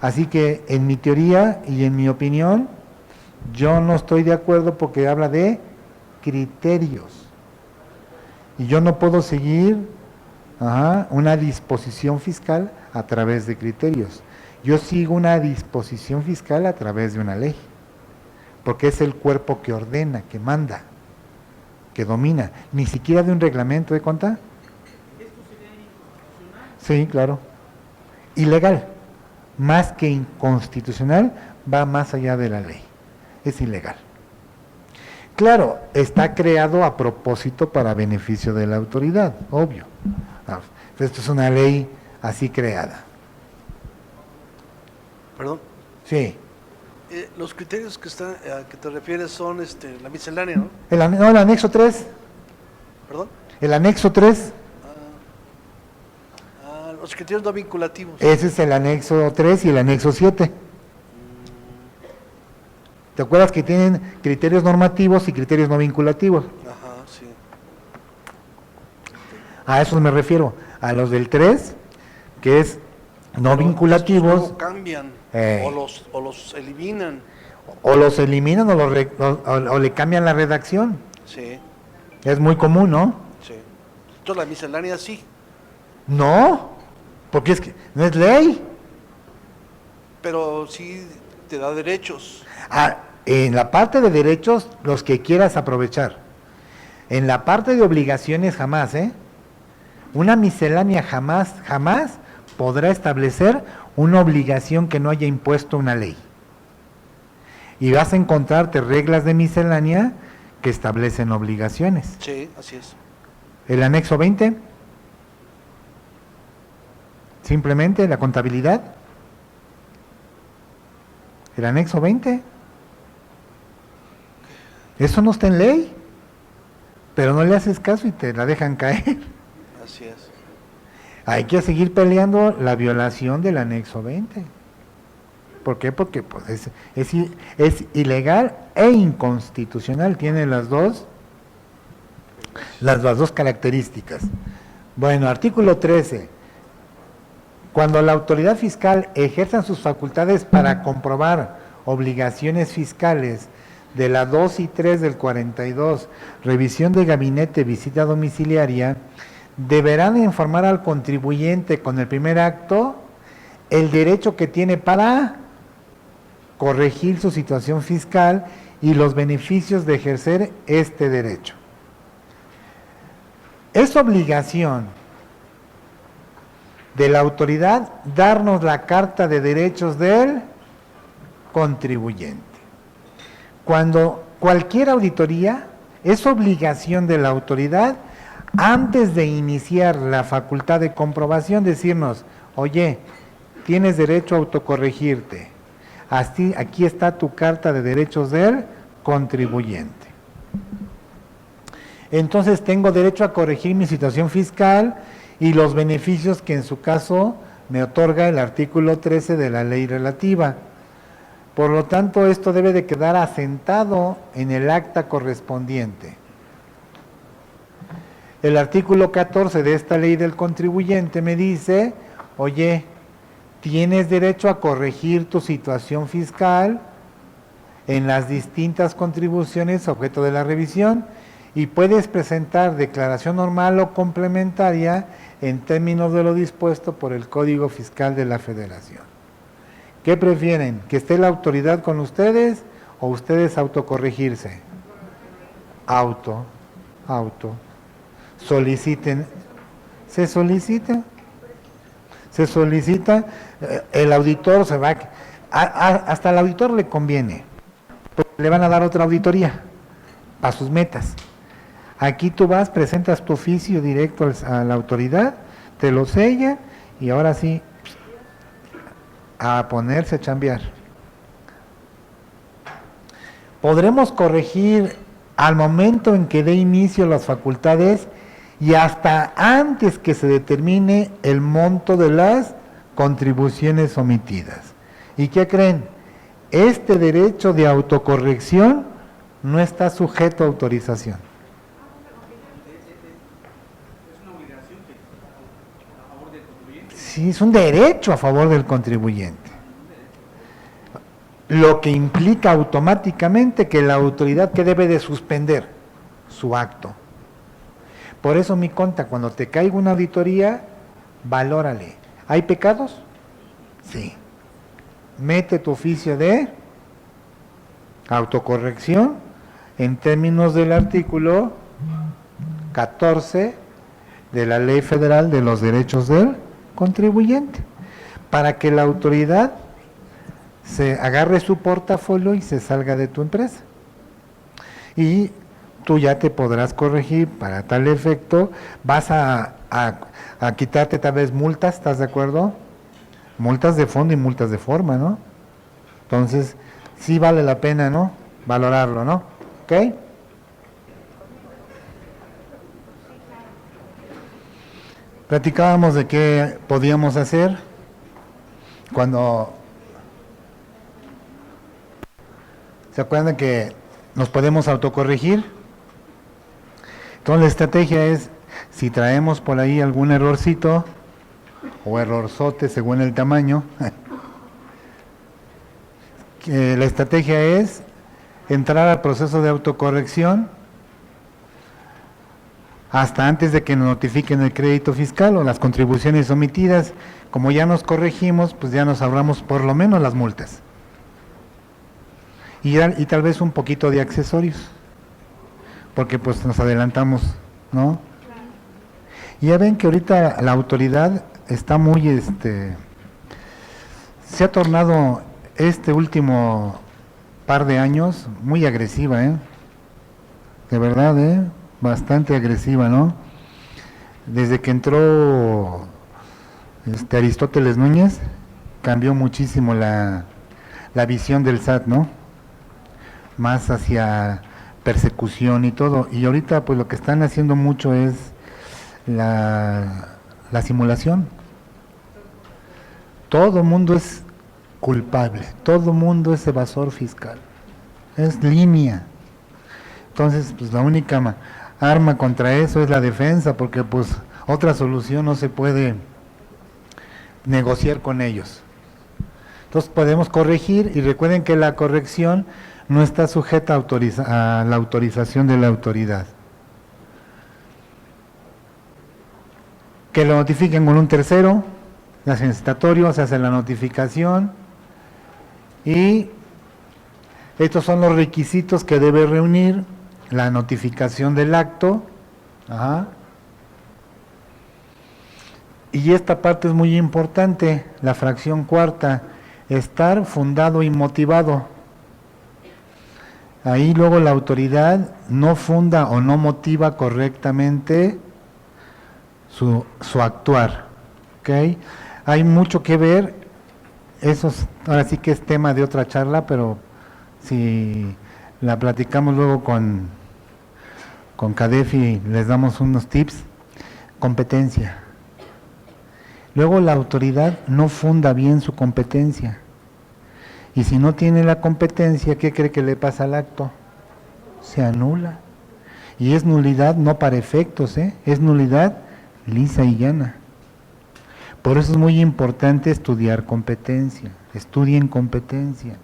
Así que en mi teoría y en mi opinión, yo no estoy de acuerdo porque habla de criterios. Y yo no puedo seguir una disposición fiscal a través de criterios. Yo sigo una disposición fiscal a través de una ley, porque es el cuerpo que ordena, que manda, que domina, ni siquiera de un reglamento de cuenta. ¿Esto sería inconstitucional? Sí, claro. Ilegal, más que inconstitucional, va más allá de la ley, es ilegal. Claro, está creado a propósito para beneficio de la autoridad, obvio. Esto es una ley así creada. Perdón. Sí. Los criterios a que te refieres son la miscelánea, ¿no? El anexo 3. ¿Perdón? El anexo 3. Los criterios no vinculativos. Ese es el anexo 3 y el anexo 7. ¿Te acuerdas que tienen criterios normativos y criterios no vinculativos? Ajá, sí. A esos me refiero, a los del 3, que es no vinculativos. Luego cambian o los eliminan. O los eliminan o le cambian la redacción. Sí. Es muy común, ¿no? Sí. Entonces la miscelánea sí. No, porque es que no es ley. Pero sí te da derechos. En la parte de derechos, los que quieras aprovechar. En la parte de obligaciones, jamás, ¿eh? Una miscelánea jamás podrá establecer una obligación que no haya impuesto una ley. Y vas a encontrarte reglas de miscelánea que establecen obligaciones. Sí, así es. El anexo 20, simplemente la contabilidad. El anexo 20. Eso no está en ley, pero no le haces caso y te la dejan caer. Así es. Hay que seguir peleando la violación del anexo 20. ¿Por qué? Porque pues, es ilegal e inconstitucional, tiene las dos características. Bueno, artículo 13. Cuando la autoridad fiscal ejerza sus facultades para comprobar obligaciones fiscales de la 2 y 3 del 42, revisión de gabinete, visita domiciliaria, deberán informar al contribuyente con el primer acto el derecho que tiene para corregir su situación fiscal y los beneficios de ejercer este derecho. Es obligación de la autoridad darnos la carta de derechos del contribuyente. Cuando cualquier auditoría, es obligación de la autoridad, antes de iniciar la facultad de comprobación, decirnos, oye, tienes derecho a autocorregirte. Aquí está tu carta de derechos del contribuyente. Entonces tengo derecho a corregir mi situación fiscal y los beneficios que en su caso me otorga el artículo 13 de la ley relativa. Por lo tanto, esto debe de quedar asentado en el acta correspondiente. El artículo 14 de esta ley del contribuyente me dice, oye, tienes derecho a corregir tu situación fiscal en las distintas contribuciones objeto de la revisión y puedes presentar declaración normal o complementaria en términos de lo dispuesto por el Código Fiscal de la Federación. ¿Qué prefieren? ¿Que esté la autoridad con ustedes o ustedes autocorregirse? Auto. Soliciten. ¿Se solicita? El auditor se va. Hasta al auditor le conviene. Le van a dar otra auditoría para sus metas. Aquí tú vas, presentas tu oficio directo a la autoridad, te lo sella y ahora sí, a ponerse a chambear. Podremos corregir al momento en que dé inicio las facultades y hasta antes que se determine el monto de las contribuciones omitidas. ¿Y qué creen? Este derecho de autocorrección no está sujeto a autorización. Es una obligación a favor del contribuyente. Sí, es un derecho a favor del contribuyente. lo que implica automáticamente que la autoridad que debe de suspender su acto. Por eso, mi conta, cuando te caiga una auditoría, valórale. ¿Hay pecados? Sí. Mete tu oficio de autocorrección en términos del artículo 14 de la Ley Federal de los Derechos del Contribuyente, para que la autoridad se agarre su portafolio y se salga de tu empresa. Y tú ya te podrás corregir para tal efecto, vas a quitarte tal vez multas, ¿estás de acuerdo? Multas de fondo y multas de forma, ¿no? Entonces, sí vale la pena, ¿no? Valorarlo, ¿no? ¿Ok? Platicábamos de qué podíamos hacer cuando... ¿Se acuerdan que nos podemos autocorregir? Entonces la estrategia es, si traemos por ahí algún errorcito o errorzote según el tamaño, la estrategia es entrar al proceso de autocorrección hasta antes de que nos notifiquen el crédito fiscal o las contribuciones omitidas. Como ya nos corregimos, pues ya nos ahorramos por lo menos las multas. Y tal vez un poquito de accesorios, porque pues nos adelantamos, ¿no? Y ya ven que ahorita la autoridad está muy, se ha tornado este último par de años muy agresiva, de verdad, bastante agresiva, ¿no? Desde que entró Aristóteles Núñez, cambió muchísimo la visión del SAT, ¿no? Más hacia persecución y todo, y ahorita pues lo que están haciendo mucho es la simulación. Todo mundo es culpable, todo mundo es evasor fiscal, es línea. Entonces pues la única arma contra eso es la defensa, porque pues otra solución no se puede negociar con ellos. Entonces podemos corregir, y recuerden que la corrección no está sujeta a la autorización de la autoridad. Que lo notifiquen con un tercero, se hace incitatorio, se hace la notificación, y estos son los requisitos que debe reunir la notificación del acto. Ajá. Y esta parte es muy importante, la fracción cuarta, estar fundado y motivado. Ahí luego la autoridad no funda o no motiva correctamente su actuar, ¿ok? Hay mucho que ver, ahora sí que es tema de otra charla, pero si la platicamos luego con Cadefi, les damos unos tips. Competencia. Luego la autoridad no funda bien su competencia. Y si no tiene la competencia, ¿qué cree que le pasa al acto? Se anula. Y es nulidad no para efectos, es nulidad lisa y llana. Por eso es muy importante estudiar competencia. Estudien competencia.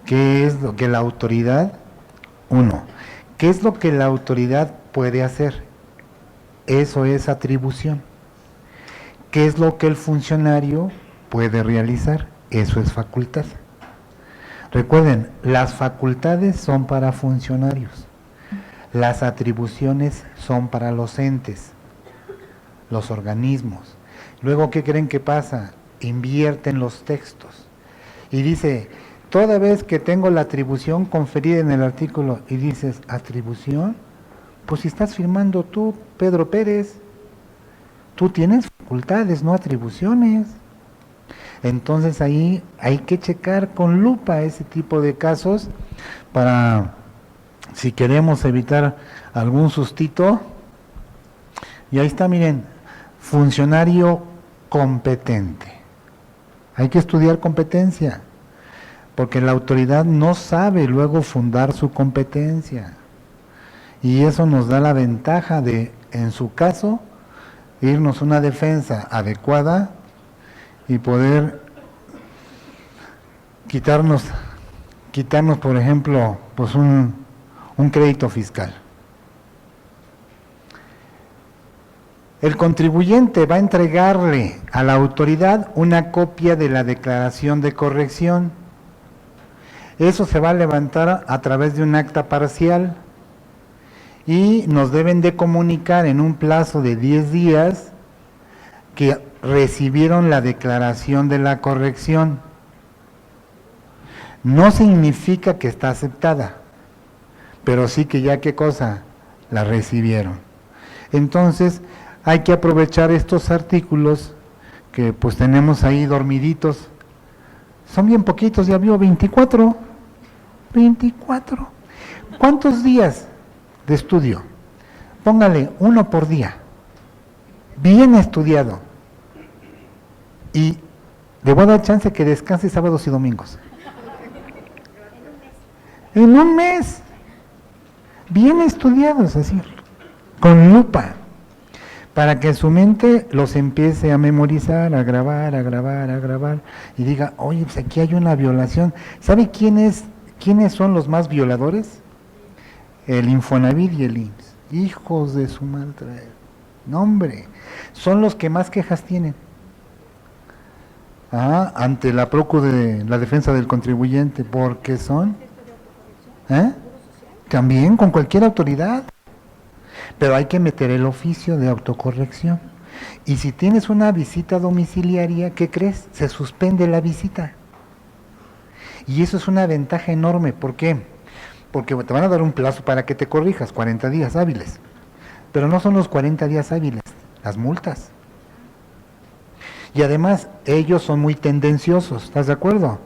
¿Qué es lo que la autoridad? ¿Qué es lo que la autoridad puede hacer? Eso es atribución. ¿Qué es lo que el funcionario puede realizar? Eso es facultad. Recuerden, las facultades son para funcionarios, las atribuciones son para los entes, los organismos. Luego, ¿qué creen que pasa? Invierten los textos y dice, toda vez que tengo la atribución conferida en el artículo, y dices, ¿atribución? Pues si estás firmando tú, Pedro Pérez, tú tienes facultades, no atribuciones. Entonces ahí hay que checar con lupa ese tipo de casos para, si queremos evitar algún sustito. Y ahí está, miren, funcionario competente. Hay que estudiar competencia, porque la autoridad no sabe luego fundar su competencia. Y eso nos da la ventaja de, en su caso, irnos una defensa adecuada y poder quitarnos, por ejemplo, pues un crédito fiscal. El contribuyente va a entregarle a la autoridad una copia de la declaración de corrección. Eso se va a levantar a través de un acta parcial y nos deben de comunicar en un plazo de 10 días que recibieron la declaración de la corrección. No significa que está aceptada, pero sí que ya qué cosa, la recibieron. Entonces, hay que aprovechar estos artículos que pues tenemos ahí dormiditos. Son bien poquitos, ya vio, 24. 24. ¿Cuántos días de estudio? Póngale 1 por día. Bien estudiado. Y le voy a dar chance que descanse sábados y domingos. En un mes. Bien estudiados, así, con lupa, para que su mente los empiece a memorizar, a grabar, y diga, oye, pues aquí hay una violación. ¿Sabe quiénes son los más violadores? El Infonavit y el IMSS. Hijos de su madre. No, hombre, son los que más quejas tienen. Ante la Procu de la defensa del contribuyente, porque son... También con cualquier autoridad. Pero hay que meter el oficio de autocorrección. Y si tienes una visita domiciliaria, ¿qué crees? Se suspende la visita. Y eso es una ventaja enorme. ¿Por qué? Porque te van a dar un plazo para que te corrijas, 40 días hábiles. Pero no son los 40 días hábiles, las multas. Y además, ellos son muy tendenciosos, ¿estás de acuerdo?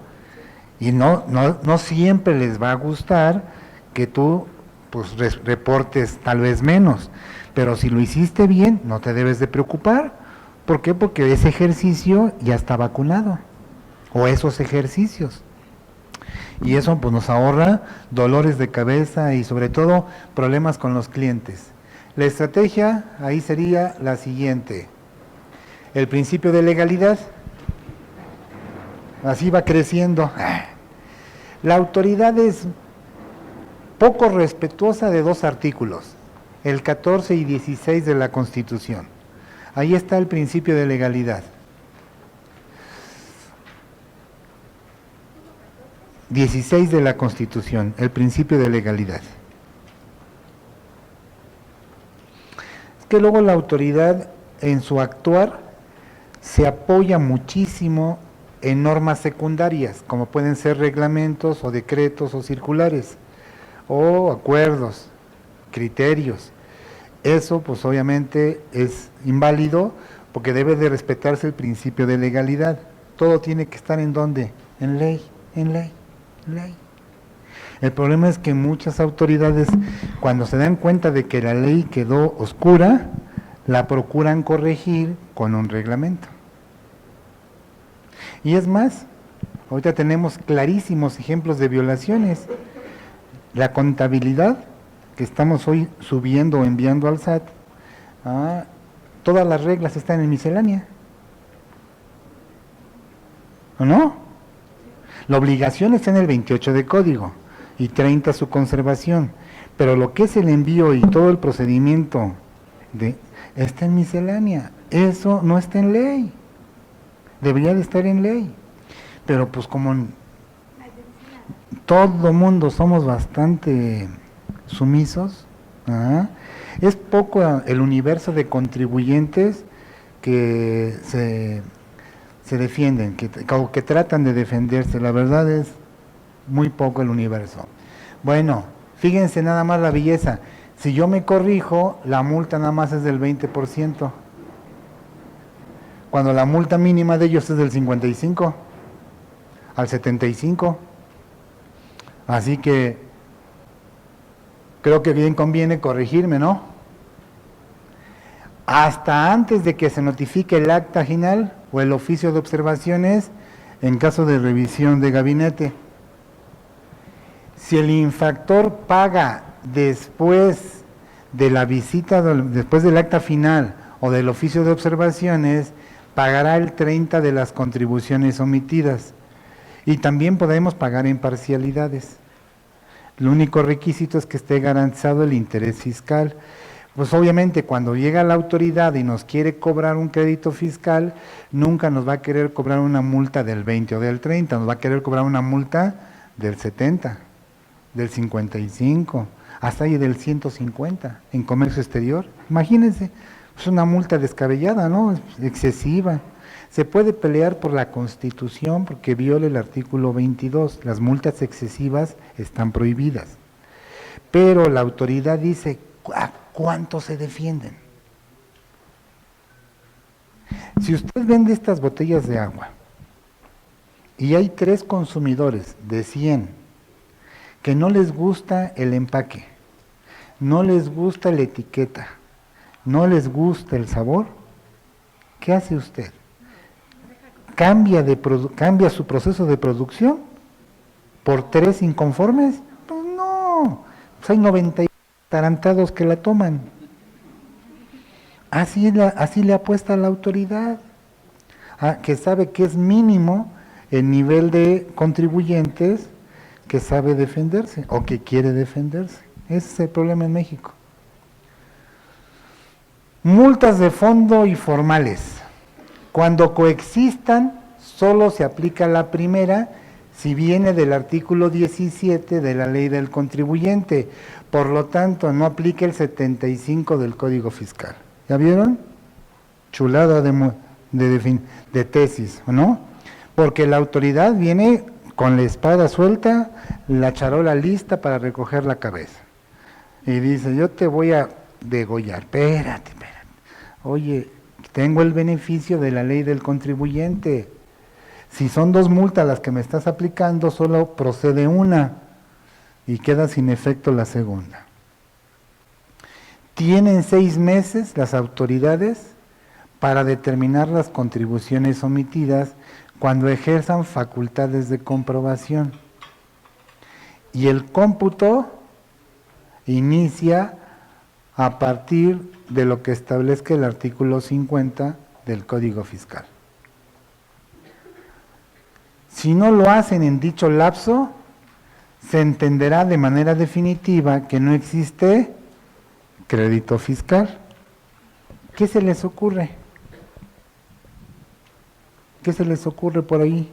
Y no siempre les va a gustar que tú pues reportes tal vez menos, pero si lo hiciste bien, no te debes de preocupar. ¿Por qué? Porque ese ejercicio ya está vacunado, o esos ejercicios. Y eso pues nos ahorra dolores de cabeza y sobre todo problemas con los clientes. La estrategia ahí sería la siguiente: el principio de legalidad, así va creciendo. La autoridad es poco respetuosa de 2 artículos, el 14 y 16 de la Constitución. Ahí está el principio de legalidad. 16 de la Constitución, el principio de legalidad. Es que luego la autoridad en su actuar se apoya muchísimo en normas secundarias, como pueden ser reglamentos o decretos o circulares, o acuerdos, criterios. Eso pues obviamente es inválido porque debe de respetarse el principio de legalidad. Todo tiene que estar ¿en dónde? En ley, en ley, en ley. El problema es que muchas autoridades, cuando se dan cuenta de que la ley quedó oscura, la procuran corregir con un reglamento. Y es más, ahorita tenemos clarísimos ejemplos de violaciones. La contabilidad que estamos hoy subiendo o enviando al SAT, todas las reglas están en miscelánea. ¿O no? La obligación está en el 28 de código y 30 su conservación, pero lo que es el envío y todo el procedimiento está en miscelánea. Eso no está en ley. Debería de estar en ley. Pero pues como todo mundo somos bastante sumisos, es poco el universo de contribuyentes que se defienden, que tratan de defenderse. La verdad es muy poco el universo. Bueno, fíjense nada más la belleza. Si yo me corrijo, la multa nada más es del 20%, cuando la multa mínima de ellos es del 55 al 75. Así que creo que bien conviene corregirme, ¿no? Hasta antes de que se notifique el acta final o el oficio de observaciones en caso de revisión de gabinete. Si el infractor paga después de la visita, después del acta final o del oficio de observaciones, pagará el 30 de las contribuciones omitidas. Y también podemos pagar en parcialidades. El único requisito es que esté garantizado el interés fiscal. Pues obviamente cuando llega la autoridad y nos quiere cobrar un crédito fiscal, nunca nos va a querer cobrar una multa del 20 o del 30, nos va a querer cobrar una multa del 70, del 55, hasta ahí del 150 en comercio exterior. Imagínense, es una multa descabellada, ¿no? Excesiva. Se puede pelear por la Constitución porque viola el artículo 22, las multas excesivas están prohibidas. Pero la autoridad dice, ¿a cuánto se defienden? Si usted vende estas botellas de agua y hay 3 consumidores de 100 que no les gusta el empaque, no les gusta la etiqueta, no les gusta el sabor, ¿qué hace usted? ¿Cambia su proceso de producción por 3 inconformes? Pues no, pues hay 90 tarantados que la toman. Así le apuesta la autoridad, que sabe que es mínimo el nivel de contribuyentes que sabe defenderse o que quiere defenderse. Ese es el problema en México. Multas de fondo y formales. Cuando coexistan, solo se aplica la primera si viene del artículo 17 de la ley del contribuyente. Por lo tanto, no aplica el 75 del Código Fiscal. ¿Ya vieron? Chulada de tesis, ¿no? Porque la autoridad viene con la espada suelta, la charola lista para recoger la cabeza. Y dice, yo te voy a degollar. Espérate. Oye, tengo el beneficio de la ley del contribuyente. Si son 2 multas las que me estás aplicando, solo procede una y queda sin efecto la segunda. Tienen 6 meses las autoridades para determinar las contribuciones omitidas cuando ejerzan facultades de comprobación. Y el cómputo inicia a partir de lo que establezca el artículo 50 del Código Fiscal. Si no lo hacen en dicho lapso, se entenderá de manera definitiva que no existe crédito fiscal. ¿Qué se les ocurre? ¿Qué se les ocurre por ahí?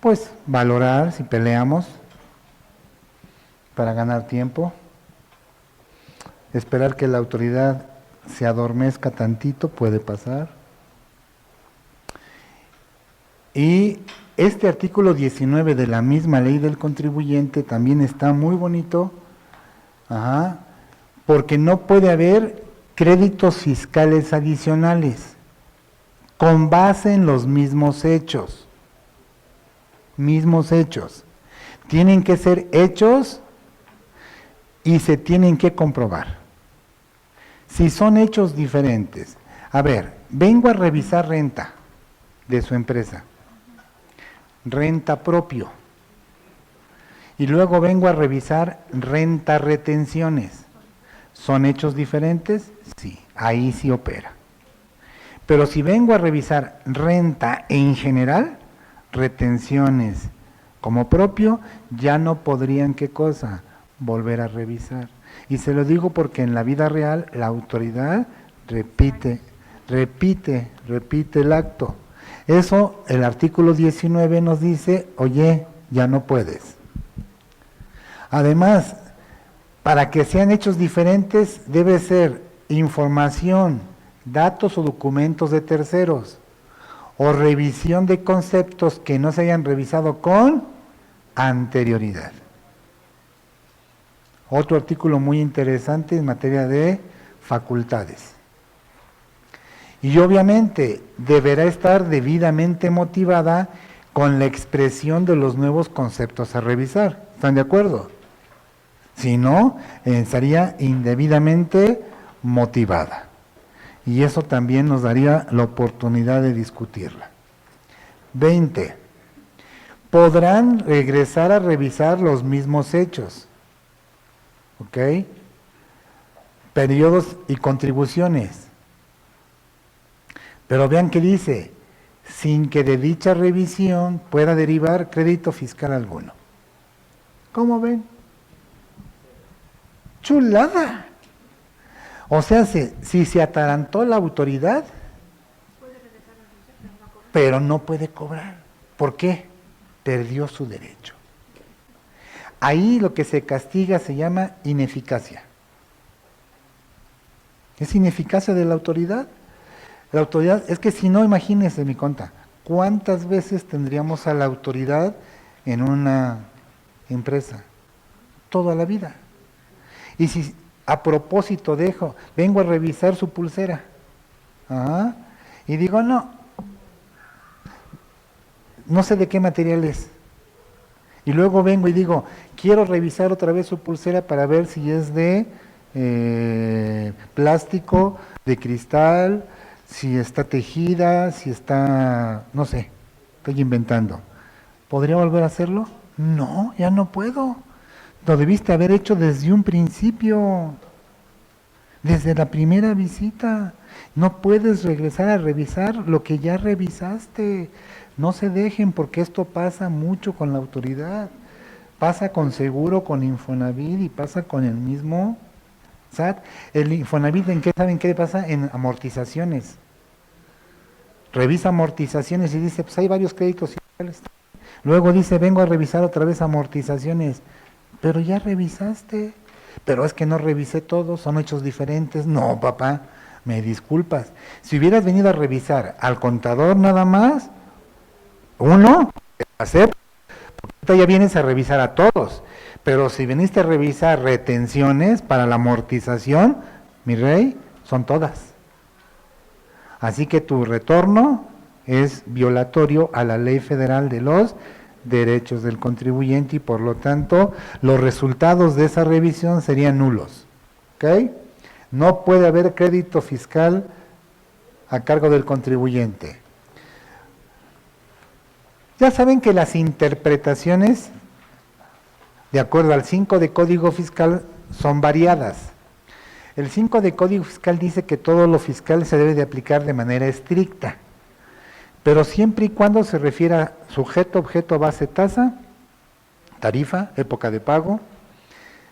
Pues valorar si peleamos para ganar tiempo, esperar que la autoridad se adormezca tantito, puede pasar. Y este artículo 19 de la misma ley del contribuyente también está muy bonito, porque no puede haber créditos fiscales adicionales con base en los mismos hechos. Tienen que ser hechos y se tienen que comprobar. Si son hechos diferentes, a ver, vengo a revisar renta de su empresa, renta propio, y luego vengo a revisar renta retenciones. ¿Son hechos diferentes? Sí, ahí sí opera. Pero si vengo a revisar renta en general, retenciones como propio, ya no podrían, ¿qué cosa? Volver a revisar. Y se lo digo porque en la vida real la autoridad repite el acto. Eso el artículo 19 nos dice, oye, ya no puedes. Además, para que sean hechos diferentes debe ser información, datos o documentos de terceros, o revisión de conceptos que no se hayan revisado con anterioridad. Otro artículo muy interesante en materia de facultades. Y obviamente deberá estar debidamente motivada con la expresión de los nuevos conceptos a revisar. ¿Están de acuerdo? Si no, estaría indebidamente motivada. Y eso también nos daría la oportunidad de discutirla. 20. Podrán regresar a revisar los mismos hechos. ¿Ok? Periodos y contribuciones. Pero vean que dice, sin que de dicha revisión pueda derivar crédito fiscal alguno. ¿Cómo ven? Chulada. O sea, si se atarantó la autoridad, pero no puede cobrar. ¿Por qué? Perdió su derecho. Ahí lo que se castiga se llama ineficacia. Es ineficacia de la autoridad. La autoridad, es que si no, imagínense mi conta, ¿cuántas veces tendríamos a la autoridad en una empresa? Toda la vida. Y si a propósito vengo a revisar su pulsera, y digo, no sé de qué material es. Y luego vengo y digo, quiero revisar otra vez su pulsera para ver si es de plástico, de cristal, si está tejida, si está, no sé, estoy inventando. ¿Podría volver a hacerlo? No, ya no puedo. Lo debiste haber hecho desde un principio, desde la primera visita. No puedes regresar a revisar lo que ya revisaste. No se dejen, porque esto pasa mucho con la autoridad. Pasa con Seguro, con Infonavit y pasa con el mismo SAT. El Infonavit, ¿en qué saben qué pasa? En amortizaciones. Revisa amortizaciones y dice, pues hay varios créditos fiscales. Luego dice, vengo a revisar otra vez amortizaciones. Pero ya revisaste. Pero es que no revisé todos, son hechos diferentes. No, papá, me disculpas. Si hubieras venido a revisar al contador nada más, uno, acepta, porque ya vienes a revisar a todos. Pero si viniste a revisar retenciones para la amortización, mi rey, son todas. Así que tu retorno es violatorio a la Ley Federal de los Derechos del Contribuyente y por lo tanto los resultados de esa revisión serían nulos. ¿Ok? No puede haber crédito fiscal a cargo del contribuyente. Ya saben que las interpretaciones, de acuerdo al 5 de Código Fiscal, son variadas. El 5 de Código Fiscal dice que todo lo fiscal se debe de aplicar de manera estricta, pero siempre y cuando se refiera a sujeto, objeto, base, tasa, tarifa, época de pago,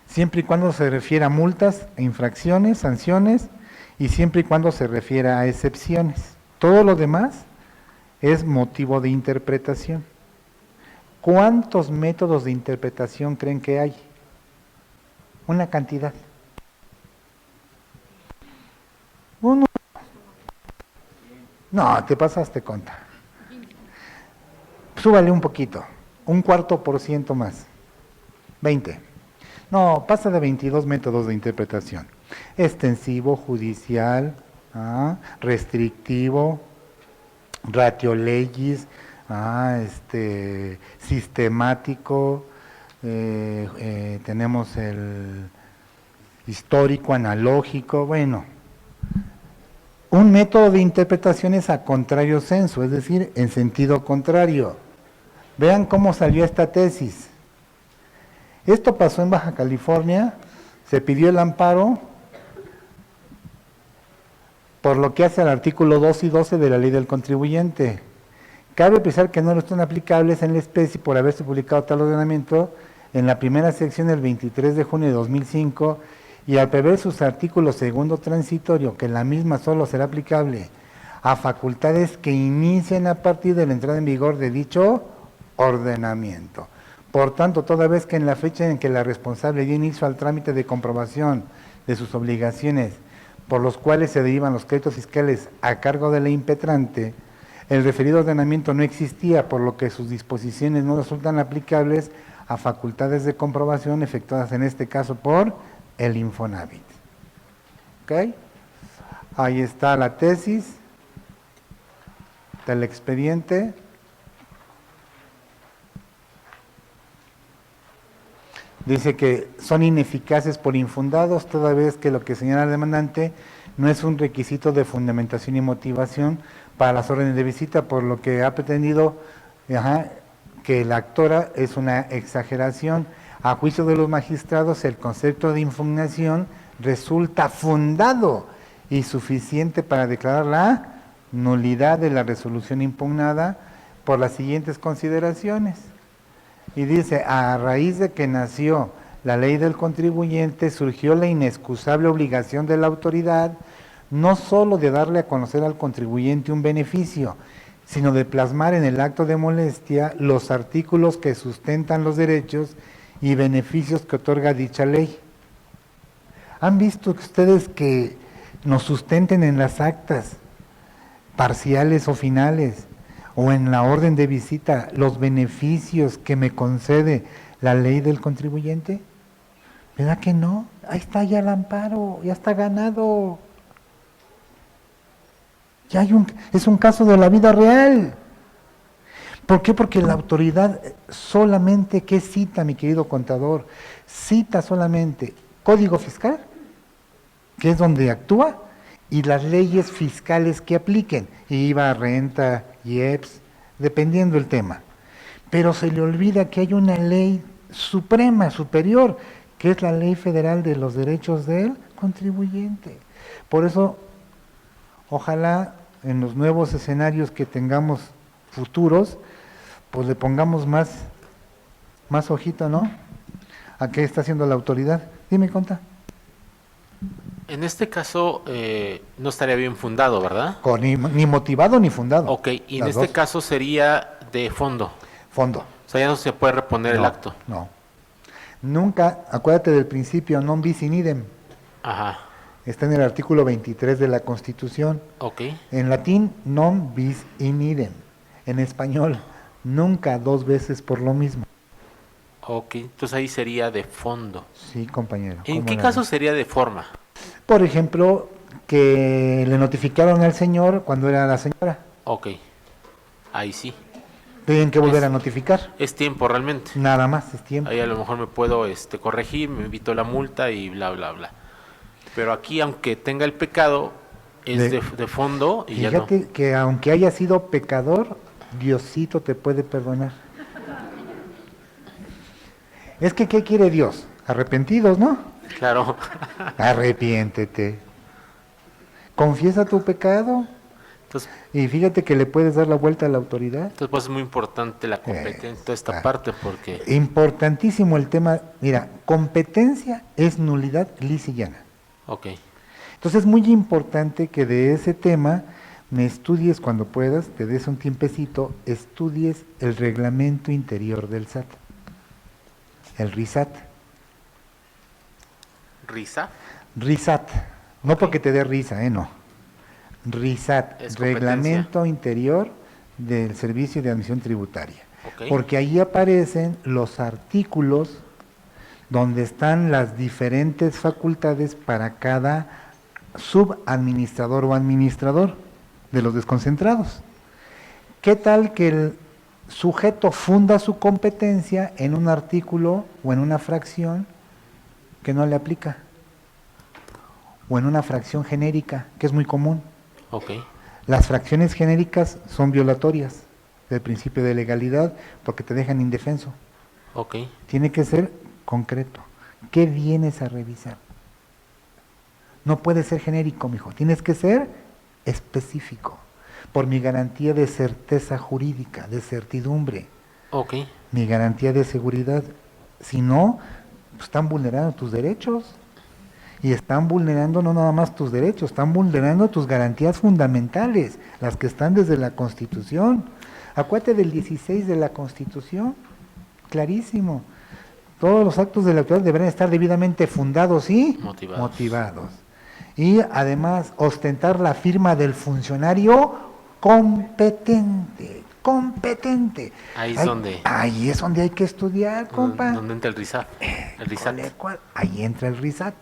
siempre y cuando se refiera a multas, infracciones, sanciones, y siempre y cuando se refiera a excepciones. Todo lo demás es motivo de interpretación. ¿Cuántos métodos de interpretación creen que hay? Una cantidad. Uno. No, te pasaste conta. Súbale un poquito, 1/4% más. 20. No, pasa de 22 métodos de interpretación. Extensivo, judicial, restrictivo, ratio legis, sistemático, tenemos el histórico, analógico, bueno. Un método de interpretación es a contrario sensu, es decir, en sentido contrario. Vean cómo salió esta tesis. Esto pasó en Baja California, se pidió el amparo por lo que hace al artículo 2 y 12 de la Ley del Contribuyente. Cabe precisar que no están aplicables en la especie por haberse publicado tal ordenamiento en la primera sección el 23 de junio de 2005 y al prever sus artículos segundo transitorio que la misma solo será aplicable a facultades que inicien a partir de la entrada en vigor de dicho ordenamiento. Por tanto, toda vez que en la fecha en que la responsable dio inicio al trámite de comprobación de sus obligaciones por los cuales se derivan los créditos fiscales a cargo de la impetrante, el referido ordenamiento no existía, por lo que sus disposiciones no resultan aplicables a facultades de comprobación efectuadas en este caso por el Infonavit. ¿Ok? Ahí está la tesis del expediente. Dice que son ineficaces por infundados, toda vez que lo que señala el demandante no es un requisito de fundamentación y motivación para las órdenes de visita, por lo que ha pretendido que la actora es una exageración. A juicio de los magistrados, el concepto de impugnación resulta fundado y suficiente para declarar la nulidad de la resolución impugnada por las siguientes consideraciones. Y dice, a raíz de que nació la ley del contribuyente, surgió la inexcusable obligación de la autoridad no sólo de darle a conocer al contribuyente un beneficio, sino de plasmar en el acto de molestia los artículos que sustentan los derechos y beneficios que otorga dicha ley. ¿Han visto ustedes que nos sustenten en las actas parciales o finales o en la orden de visita los beneficios que me concede la ley del contribuyente? ¿Verdad que no? Ahí está ya el amparo, ya está ganado. Ya es un caso de la vida real. ¿Por qué? Porque la autoridad solamente, ¿qué cita, mi querido contador? Cita solamente Código Fiscal, que es donde actúa, y las leyes fiscales que apliquen, IVA, renta, IEPS, dependiendo el tema. Pero se le olvida que hay una ley suprema, superior, que es la Ley Federal de los Derechos del Contribuyente. Por eso, ojalá en los nuevos escenarios que tengamos futuros, pues le pongamos más ojito, ¿no? ¿A qué está haciendo la autoridad? Dime, Conta. En este caso no estaría bien fundado, ¿verdad? Ni motivado ni fundado. Ok, y en Las este dos. caso sería de fondo. Fondo. O sea, ya no se puede reponer el No, acto. No. Nunca, acuérdate del principio non bis in idem. Ajá, Está en el artículo 23 de la Constitución. ok. En latín, non bis in idem. En español, nunca dos veces por lo mismo. Ok, entonces ahí sería de fondo. Sí, compañero. ¿En ¿cómo qué la caso ves? sería de forma? Por ejemplo, que le notificaron al señor cuando era la señora. Ok, ahí sí. Tienen que volver a notificar. Es tiempo realmente. Nada más, es tiempo. Ahí a lo mejor me puedo corregir, me evito la multa y bla, bla, bla. Pero aquí, aunque tenga el pecado, es de fondo y ya no. Fíjate que aunque haya sido pecador, Diosito te puede perdonar. Es que, ¿qué quiere Dios? Arrepentidos, ¿no? Claro. Arrepiéntete. Confiesa tu pecado Entonces, y fíjate que le puedes dar la vuelta a la autoridad. pues es muy importante la competencia, toda esta Está. parte, porque Importantísimo el tema. Mira, competencia es nulidad lisa y llana. ok, Entonces es muy importante que de ese tema me estudies cuando puedas, te des un tiempecito, estudies el reglamento interior del SAT, el RISAT. risa, RISAT, no porque te dé risa, no. RISAT, Es Reglamento Interior del Servicio de Admisión Tributaria. ok, Porque ahí aparecen los artículos donde están las diferentes facultades para cada subadministrador o administrador de los desconcentrados. ¿Qué tal que el sujeto funda su competencia en un artículo o en una fracción que no le aplica? O en una fracción genérica, que es muy común. ok, Las fracciones genéricas son violatorias del principio de legalidad porque te dejan indefenso. ok, Tiene que ser concreto. ¿Qué vienes a revisar? No puede ser genérico, mijo. Tienes que ser específico. Por mi garantía de certeza jurídica, de certidumbre, ok, mi garantía de seguridad. Si no, pues están vulnerando tus derechos. Y están vulnerando no nada más tus derechos, están vulnerando tus garantías fundamentales, las que están desde la Constitución. Acuérdate del 16 de la Constitución, clarísimo. Todos los actos de la autoridad deberán estar debidamente fundados y Motivados. Y además ostentar la firma del funcionario competente. Ahí es donde- Ahí es donde hay que estudiar, compa. ¿Dónde entra el RISAT? El RISAT. Ahí entra el RISAT.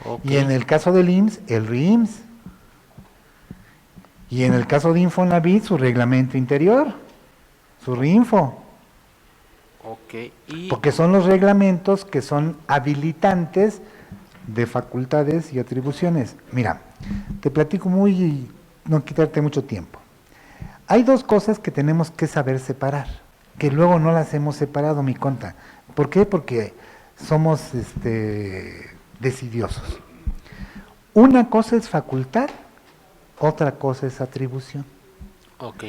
Ok, Y en el caso del IMSS, el RIMS. Y en el caso de Infonavit, su reglamento interior, su RINFO. ok, y Porque son los reglamentos que son habilitantes de facultades y atribuciones. Mira, te platico no quitarte mucho tiempo. Hay dos cosas que tenemos que saber separar, que luego no las hemos separado, mi conta. ¿Por qué? Porque somos decidiosos. Una cosa es facultad otra cosa es atribución. Ok.